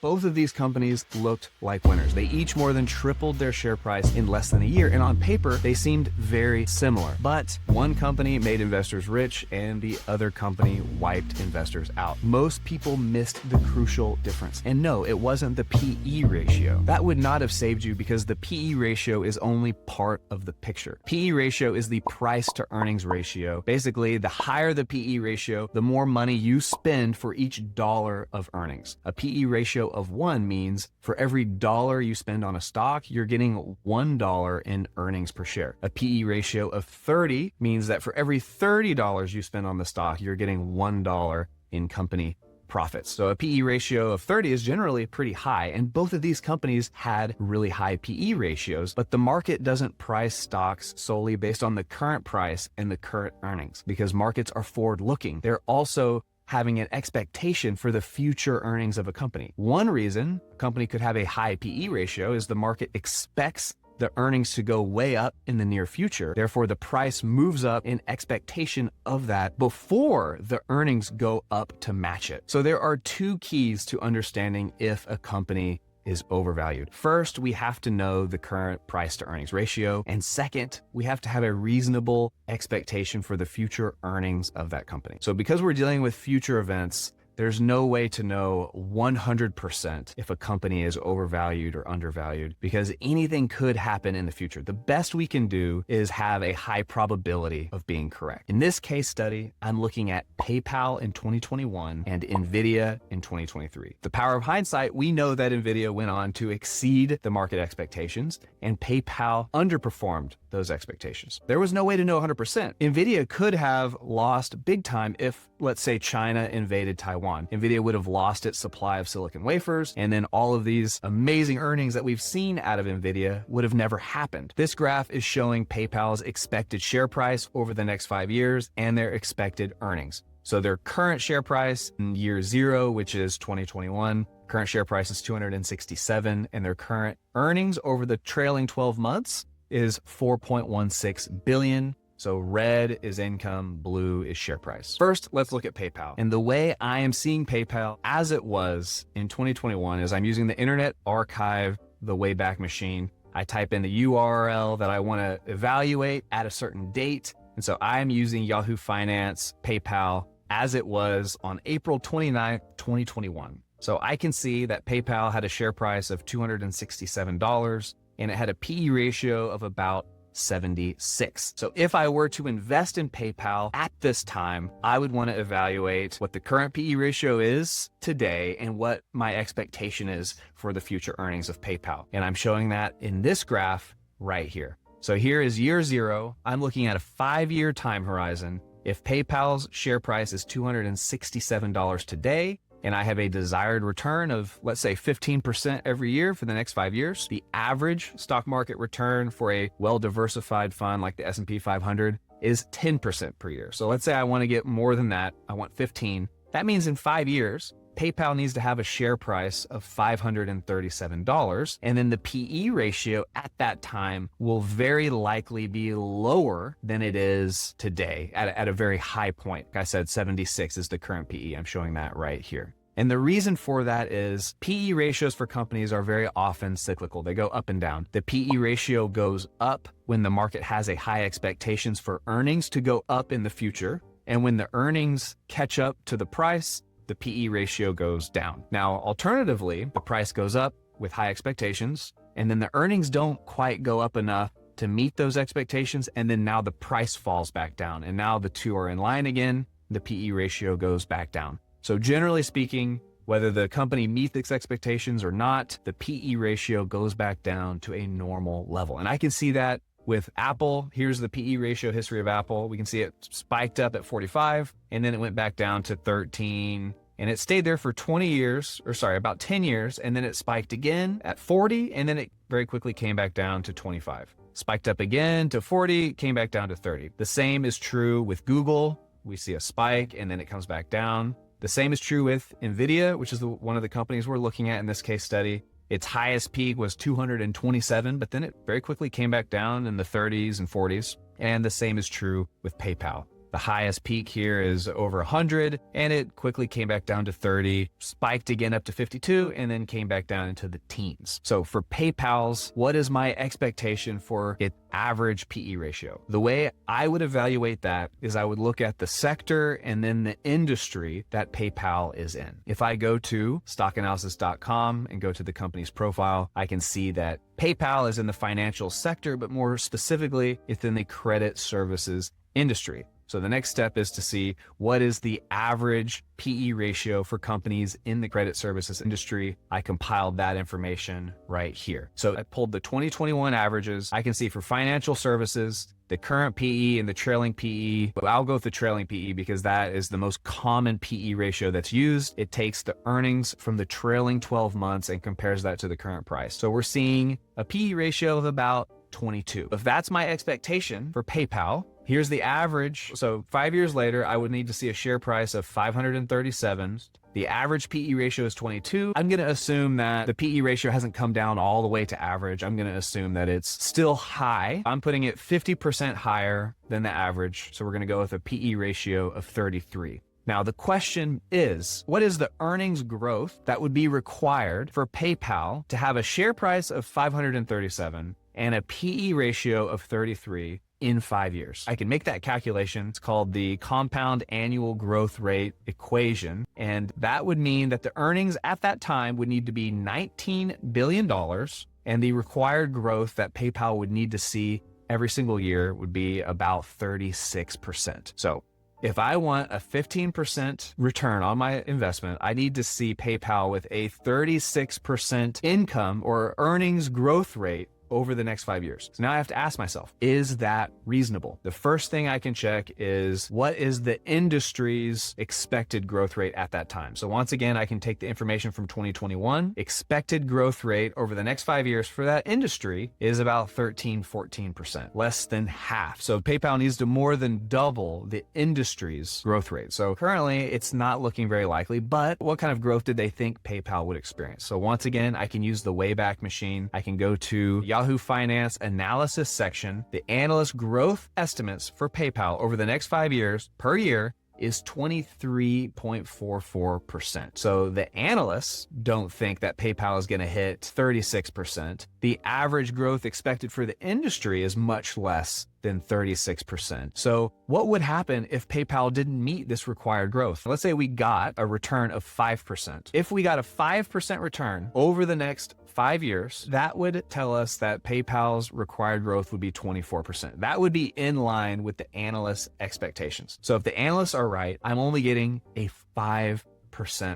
Both of these companies looked like winners. They each more than tripled their share price in less than a year, and on paper, they seemed very similar. But one company made investors rich and the other company wiped investors out. Most people missed the crucial difference. And no, it wasn't the PE ratio. That would not have saved you because the PE ratio is only part of the picture. PE ratio is the price to earnings ratio. Basically, the higher the PE ratio, the more money you spend for each dollar of earnings. A PE ratio of 1 means for every dollar you spend on a stock, you're getting $1 in earnings per share. A PE ratio of 30 means that for every $30 you spend on the stock, you're getting $1 in company profits. So a PE ratio of 30 is generally pretty high, and both of these companies had really high PE ratios, but the market doesn't price stocks solely based on the current price and the current earnings because markets are forward-looking. They're also having an expectation for the future earnings of a company. One reason a company could have a high PE ratio is the market expects the earnings to go way up in the near future. Therefore, the price moves up in expectation of that before the earnings go up to match it. So there are two keys to understanding if a company is overvalued. First, we have to know the current price to earnings ratio. And second, we have to have a reasonable expectation for the future earnings of that company. So because we're dealing with future events, there's no way to know 100% if a company is overvalued or undervalued because anything could happen in the future. The best we can do is have a high probability of being correct. In this case study, I'm looking at PayPal in 2021 and Nvidia in 2023. The power of hindsight, we know that Nvidia went on to exceed the market expectations and PayPal underperformed those expectations. There was no way to know 100%. Nvidia could have lost big time if, let's say, China invaded Taiwan. Nvidia would have lost its supply of silicon wafers, and then all of these amazing earnings that we've seen out of Nvidia would have never happened. This graph is showing PayPal's expected share price over the next 5 years and their expected earnings. So their current share price in year 0, which is 2021, current share price is 267, and their current earnings over the trailing 12 months is 4.16 billion. So red is income, blue is share price. First, let's look at PayPal. And the way I am seeing PayPal as it was in 2021 is I'm using the Internet Archive, the Wayback Machine. I type in the URL that I want to evaluate at a certain date. And so I'm using Yahoo Finance, PayPal, as it was on April 29th, 2021. So I can see that PayPal had a share price of $267 and it had a PE ratio of about 76. So if I were to invest in PayPal at this time, I would want to evaluate what the current PE ratio is today and what my expectation is for the future earnings of PayPal. And I'm showing that in this graph right here. So here is year 0. I'm looking at a 5-year time horizon. If PayPal's share price is $267 today, and I have a desired return of, let's say, 15% every year for the next 5 years, the average stock market return for a well-diversified fund like the S&P 500 is 10% per year. So let's say I want to get more than that. I want 15. That means in 5 years, PayPal needs to have a share price of $537, and then the PE ratio at that time will very likely be lower than it is today at a very high point. Like I said, 76 is the current PE. I'm showing that right here. And the reason for that is PE ratios for companies are very often cyclical. They go up and down. The PE ratio goes up when the market has a high expectations for earnings to go up in the future. And when the earnings catch up to the price, the PE ratio goes down. Now, alternatively, the price goes up with high expectations, and then the earnings don't quite go up enough to meet those expectations, and then now the price falls back down, and now the two are in line again, the PE ratio goes back down. So generally speaking, whether the company meets its expectations or not, the PE ratio goes back down to a normal level. And I can see that with Apple. Here's the PE ratio history of Apple. We can see it spiked up at 45, and then it went back down to 13, and it stayed there for about 10 years, and then it spiked again at 40, and then it very quickly came back down to 25. Spiked up again to 40, came back down to 30. The same is true with Google. We see a spike, and then it comes back down. The same is true with Nvidia, which is one of the companies we're looking at in this case study. Its highest peak was 227, but then it very quickly came back down in the 30s and 40s. And the same is true with PayPal. The highest peak here is over 100, and it quickly came back down to 30, spiked again up to 52, and then came back down into the teens. So for PayPal's, what is my expectation for its average PE ratio? The way I would evaluate that is I would look at the sector and then the industry that PayPal is in. If I go to stockanalysis.com and go to the company's profile, I can see that PayPal is in the financial sector, but more specifically, it's in the credit services industry. So the next step is to see what is the average PE ratio for companies in the credit services industry. I compiled that information right here. So I pulled the 2021 averages. I can see for financial services, the current PE and the trailing PE. But I'll go with the trailing PE because that is the most common PE ratio that's used. It takes the earnings from the trailing 12 months and compares that to the current price. So we're seeing a PE ratio of about 22. If that's my expectation for PayPal, here's the average. So 5 years later, I would need to see a share price of 537. The average PE ratio is 22. I'm going to assume that the PE ratio hasn't come down all the way to average. I'm going to assume that it's still high. I'm putting it 50% higher than the average. So we're going to go with a PE ratio of 33. Now, the question is, what is the earnings growth that would be required for PayPal to have a share price of 537 and a PE ratio of 33 in 5 years? I can make that calculation. It's called the compound annual growth rate equation. And that would mean that the earnings at that time would need to be $19 billion. And the required growth that PayPal would need to see every single year would be about 36%. So if I want a 15% return on my investment, I need to see PayPal with a 36% income or earnings growth rate over the next 5 years. So now I have to ask myself, is that reasonable? The first thing I can check is what is the industry's expected growth rate at that time? So once again, I can take the information from 2021. Expected growth rate over the next 5 years for that industry is about 14%, less than half. So PayPal needs to more than double the industry's growth rate. So currently it's not looking very likely, but what kind of growth did they think PayPal would experience? So once again, I can use the Wayback Machine. I can go to Yahoo Finance analysis section. The analyst growth estimates for PayPal over the next 5 years per year is 23.44%. So the analysts don't think that PayPal is going to hit 36%. The average growth expected for the industry is much less than 36%. So what would happen if PayPal didn't meet this required growth? Let's say we got a return of 5%. If we got a 5% return over the next 5 years, that would tell us that PayPal's required growth would be 24%. That would be in line with the analysts' expectations. So if the analysts are right, I'm only getting a 5%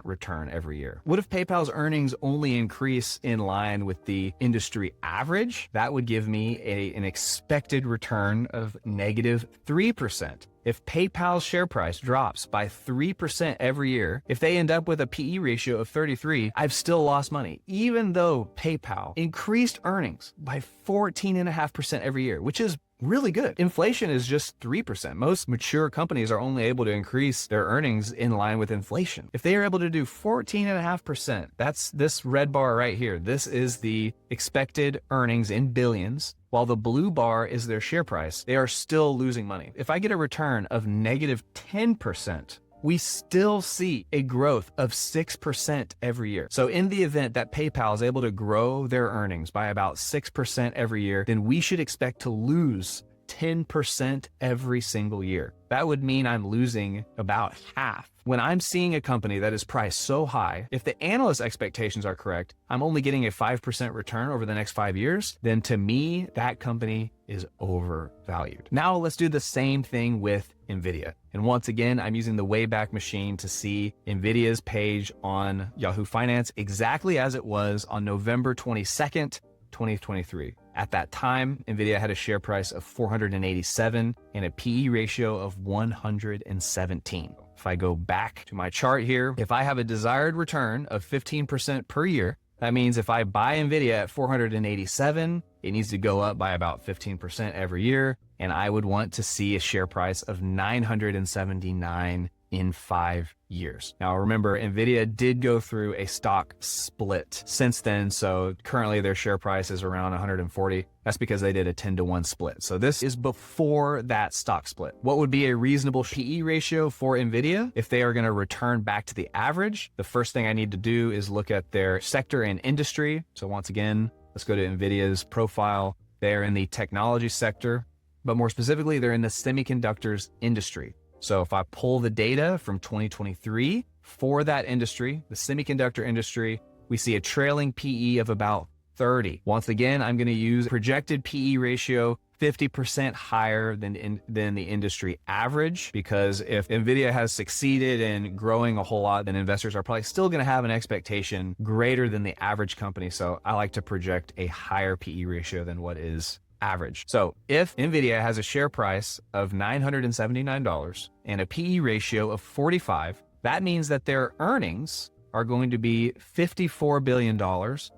return every year. What if PayPal's earnings only increase in line with the industry average? That would give me an expected return of negative 3%. If PayPal's share price drops by 3% every year, if they end up with a PE ratio of 33, I've still lost money, even though PayPal increased earnings by 14.5% every year, which is really good. Inflation is just 3%. Most mature companies are only able to increase their earnings in line with inflation. If they are able to do 14.5%, that's this red bar right here. This is the expected earnings in billions. While the blue bar is their share price, they are still losing money. If I get a return of negative 10%, we still see a growth of 6% every year. So in the event that PayPal is able to grow their earnings by about 6% every year, then we should expect to lose 10% every single year. That would mean I'm losing about half. When I'm seeing a company that is priced so high, if the analyst expectations are correct, I'm only getting a 5% return over the next 5 years, then to me, that company is overvalued. Now let's do the same thing with NVIDIA. And once again, I'm using the Wayback Machine to see NVIDIA's page on Yahoo Finance exactly as it was on November 22nd, 2023. At that time, NVIDIA had a share price of 487 and a PE ratio of 117. If I go back to my chart here, if I have a desired return of 15% per year, that means if I buy NVIDIA at 487, it needs to go up by about 15% every year. And I would want to see a share price of 979 in 5 years. Now remember, NVIDIA did go through a stock split since then. So currently their share price is around 140. That's because they did a 10-to-1 split. So this is before that stock split. What would be a reasonable PE ratio for NVIDIA if they are going to return back to the average? The first thing I need to do is look at their sector and industry. So once again, let's go to NVIDIA's profile. They're in the technology sector, but more specifically, they're in the semiconductors industry. So if I pull the data from 2023 for that industry, the semiconductor industry, we see a trailing PE of about 30. Once again, I'm going to use projected PE ratio 50% higher than the industry average, because if NVIDIA has succeeded in growing a whole lot, then investors are probably still going to have an expectation greater than the average company. So I like to project a higher PE ratio than what is average. So if NVIDIA has a share price of $979 and a PE ratio of 45, that means that their earnings are going to be $54 billion,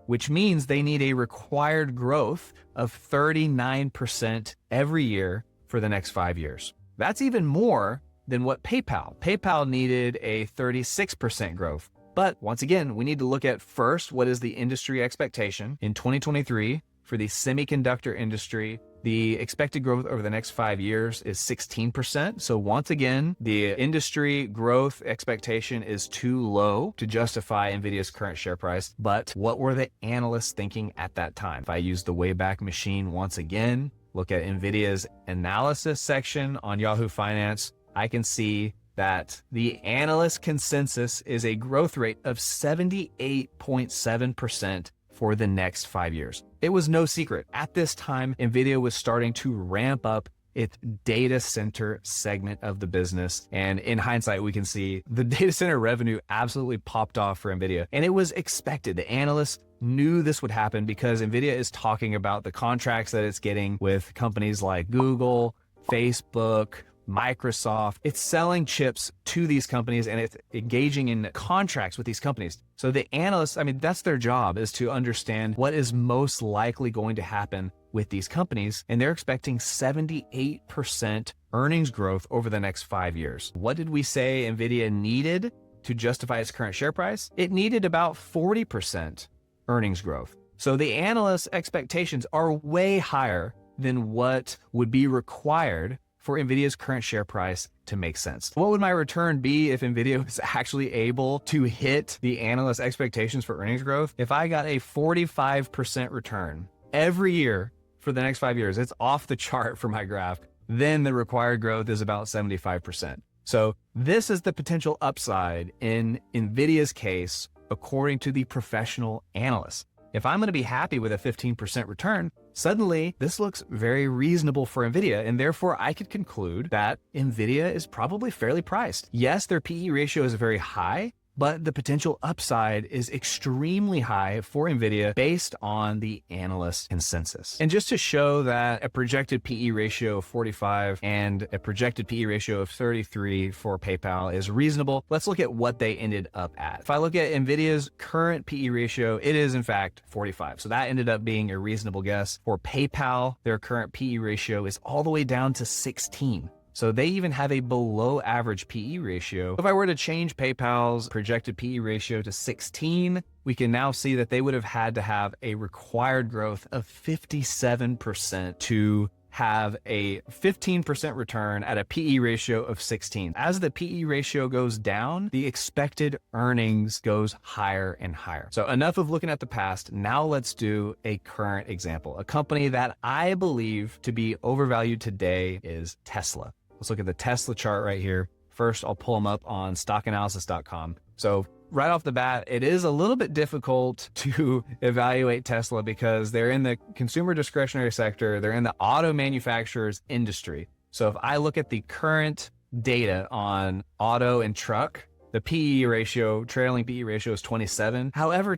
which means they need a required growth of 39% every year for the next 5 years. That's even more than what PayPal needed a 36% growth. But once again, we need to look at first, what is the industry expectation in 2023 for the semiconductor industry? The expected growth over the next 5 years is 16%. So once again, the industry growth expectation is too low to justify NVIDIA's current share price. But what were the analysts thinking at that time? If I use the Wayback Machine once again, look at NVIDIA's analysis section on Yahoo Finance, I can see that the analyst consensus is a growth rate of 78.7% for the next 5 years. It was no secret. At this time, NVIDIA was starting to ramp up its data center segment of the business. And in hindsight, we can see the data center revenue absolutely popped off for NVIDIA. And it was expected. The analysts knew this would happen because NVIDIA is talking about the contracts that it's getting with companies like Google, Facebook, Microsoft. It's selling chips to these companies and it's engaging in contracts with these companies. So the analysts, that's their job, is to understand what is most likely going to happen with these companies. And they're expecting 78% earnings growth over the next 5 years. What did we say NVIDIA needed to justify its current share price? It needed about 40% earnings growth. So the analysts' expectations are way higher than what would be required for NVIDIA's current share price to make sense. What would my return be if NVIDIA was actually able to hit the analyst expectations for earnings growth? If I got a 45% return every year for the next 5 years, it's off the chart for my graph, then the required growth is about 75%. So this is the potential upside in NVIDIA's case, according to the professional analysts. If I'm going to be happy with a 15% return, suddenly this looks very reasonable for NVIDIA, and therefore I could conclude that NVIDIA is probably fairly priced. Yes, their PE ratio is very high, but the potential upside is extremely high for NVIDIA based on the analyst consensus. And just to show that a projected PE ratio of 45 and a projected PE ratio of 33 for PayPal is reasonable, let's look at what they ended up at. If I look at NVIDIA's current PE ratio, it is in fact 45. So that ended up being a reasonable guess. For PayPal, their current PE ratio is all the way down to 16. So they even have a below average PE ratio. If I were to change PayPal's projected PE ratio to 16, we can now see that they would have had to have a required growth of 57% to have a 15% return at a PE ratio of 16. As the PE ratio goes down, the expected earnings goes higher and higher. So enough of looking at the past. Now let's do a current example. A company that I believe to be overvalued today is Tesla. Let's look at the Tesla chart right here. First, I'll pull them up on stockanalysis.com. So right off the bat, it is a little bit difficult to evaluate Tesla because they're in the consumer discretionary sector. They're in the auto manufacturers industry. So if I look at the current data on auto and truck, the PE ratio, trailing PE ratio is 27. However,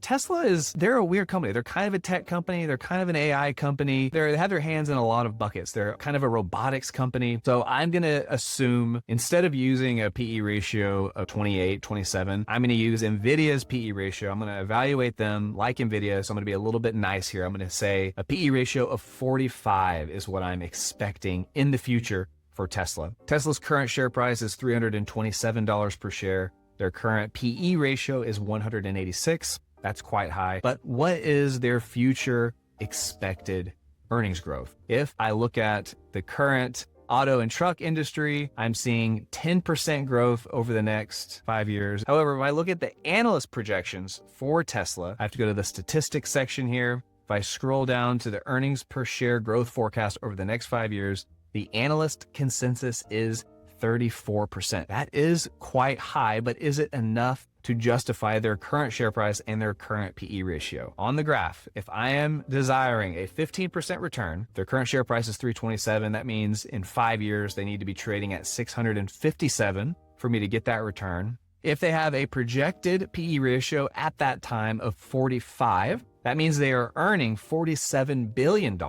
they're a weird company. They're kind of a tech company. They're kind of an AI company. They have their hands in a lot of buckets. They're kind of a robotics company. So I'm going to assume instead of using a PE ratio of 28, 27, I'm going to use NVIDIA's PE ratio. I'm going to evaluate them like NVIDIA. So I'm going to be a little bit nice here. I'm going to say a PE ratio of 45 is what I'm expecting in the future for Tesla. Tesla's current share price is $327 per share. Their current PE ratio is 186. That's quite high. But what is their future expected earnings growth? If I look at the current auto and truck industry, I'm seeing 10% growth over the next 5 years. However, if I look at the analyst projections for Tesla, I have to go to the statistics section here. If I scroll down to the earnings per share growth forecast over the next 5 years, the analyst consensus is 34%. That is quite high, but is it enough to justify their current share price and their current PE ratio? On the graph, if I am desiring a 15% return, their current share price is 327. That means in 5 years, they need to be trading at 657 for me to get that return. If they have a projected PE ratio at that time of 45, that means they are earning $47 billion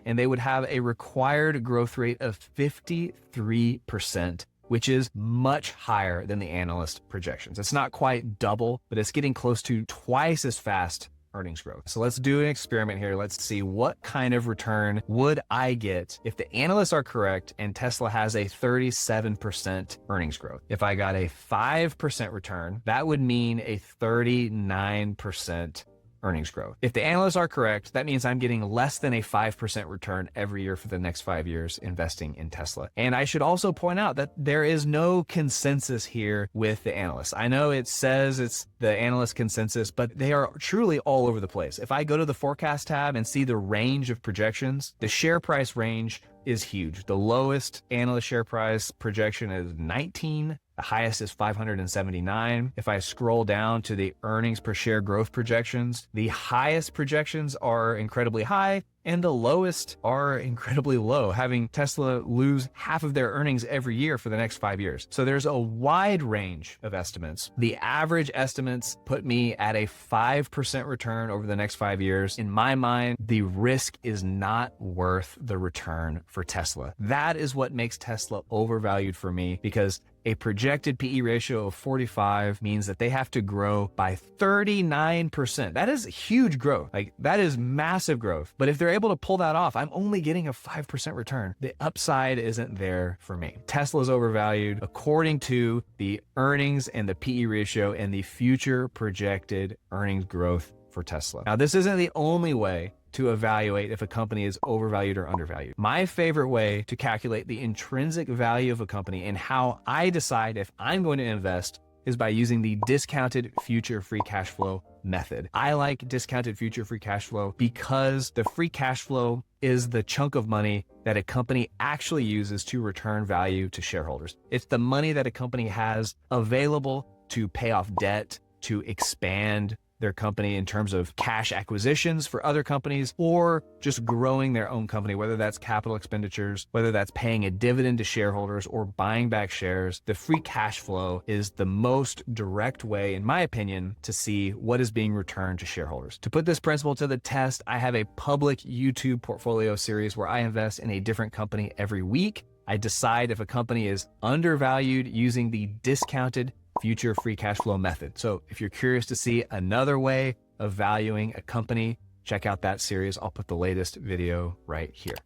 and they would have a required growth rate of 53%, which is much higher than the analyst projections. It's not quite double, but it's getting close to twice as fast earnings growth. So let's do an experiment here. Let's see what kind of return would I get if the analysts are correct and Tesla has a 37% earnings growth. If I got a 5% return, that would mean a 39% earnings growth. If the analysts are correct, that means I'm getting less than a 5% return every year for the next 5 years investing in Tesla. And I should also point out that there is no consensus here with the analysts. I know it says it's the analyst consensus, but they are truly all over the place. If I go to the forecast tab and see the range of projections, the share price range is huge. The lowest analyst share price projection is 19. The highest is 579. If I scroll down to the earnings per share growth projections, the highest projections are incredibly high and the lowest are incredibly low, having Tesla lose half of their earnings every year for the next 5 years. So there's a wide range of estimates. The average estimates put me at a 5% return over the next 5 years. In my mind, the risk is not worth the return for Tesla. That is what makes Tesla overvalued for me, because a projected PE ratio of 45 means that they have to grow by 39%. That is huge growth. Like, that is massive growth. But if they're able to pull that off, I'm only getting a 5% return. The upside isn't there for me. Tesla's overvalued according to the earnings and the PE ratio and the future projected earnings growth for Tesla. Now, this isn't the only way to evaluate if a company is overvalued or undervalued. My favorite way to calculate the intrinsic value of a company and how I decide if I'm going to invest is by using the discounted future free cash flow method. I like discounted future free cash flow because the free cash flow is the chunk of money that a company actually uses to return value to shareholders. It's the money that a company has available to pay off debt, to expand their company in terms of cash acquisitions for other companies, or just growing their own company, whether that's capital expenditures, whether that's paying a dividend to shareholders or buying back shares. The free cash flow is the most direct way, in my opinion, to see what is being returned to shareholders. To put this principle to the test, I have a public YouTube portfolio series where I invest in a different company every week. I decide if a company is undervalued using the discounted future free cash flow method. So if you're curious to see another way of valuing a company, check out that series. I'll put the latest video right here.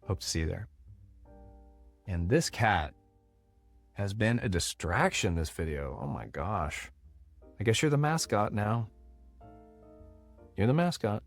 Hope to see you there. And this cat has been a distraction this video. Oh my gosh. I guess you're the mascot now. You're the mascot.